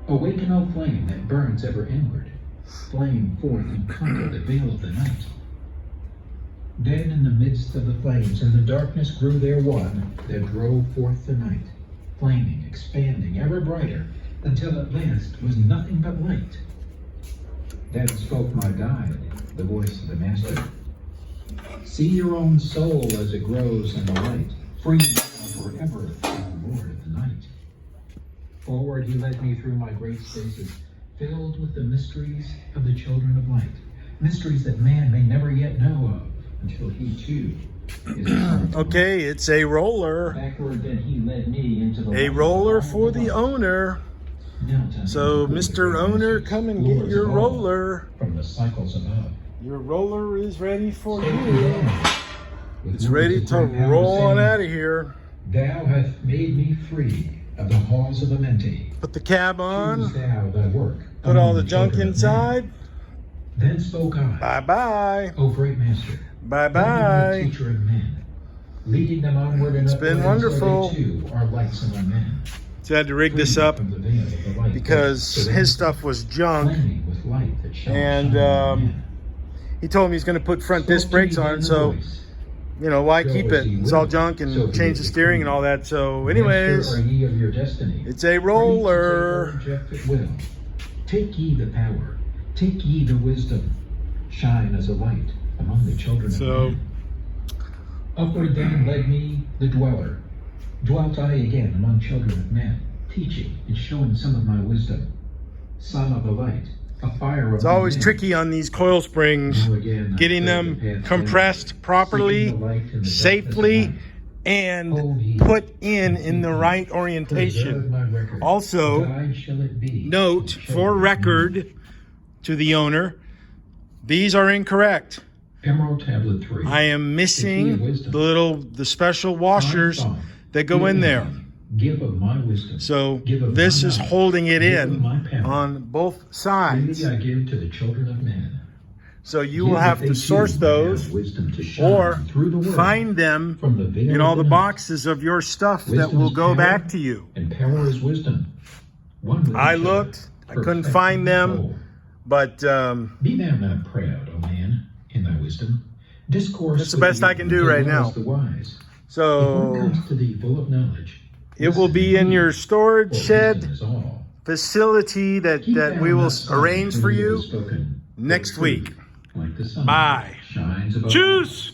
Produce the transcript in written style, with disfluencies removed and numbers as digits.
Awaken, O flame that burns ever inward. Flame forth and conquer the veil of the night. Then in the midst of the flames, in the darkness grew there one that drove forth the night, flaming, expanding, ever brighter, until at last was nothing but light. Then spoke my guide, the voice of the Master. See your own soul as it grows in the light, free now forever from the Lord of the night. Forward he led me through my great spaces, filled with the mysteries of the children of light, mysteries that man may never yet know of, until he too is Okay, it's a roller. Backward then he led me into the A roller for the owner. So, Mr. Owner, come and get your roller. From the cycles above. Your roller is ready for you. It's ready to roll on out of here. Thou hast made me free of the halls of Amenti. Put the cab on. Choose thou thy work. Put all the junk inside. Then spoke I. Bye-bye. O great Master. Bye-bye. Teacher of men, leading them onward and It's been wonderful. So they too are lights among men. So I had to rig this up because his stuff was junk. And he told me he's going to put front disc brakes on it. So, you know, why keep it? It's all junk and change the steering and all that. So anyways, it's a roller. Take ye the power. Take ye the wisdom. Shine as a light among the children of men. Upward then led me the dweller. Dwelt I again among children of men, teaching and showing some of my wisdom. Son of the light, a fire of It's always tricky on these coil springs, getting them compressed properly, safely, and put in the right orientation. Also, note for record to the owner, these are incorrect. Emerald Tablet 3. I am missing the special washers that go in there. Give of my wisdom. So this is holding it in on both sides. I give to the children of men. So you will have to source those or find them in all the boxes of your stuff that will go back to you. And power is wisdom. I looked, I couldn't find them, but be thou not proud, O man, in thy wisdom. Discourse. That's the best I can do right now. So it will be in your storage shed facility that we will arrange for you next week. Bye. Tschüss.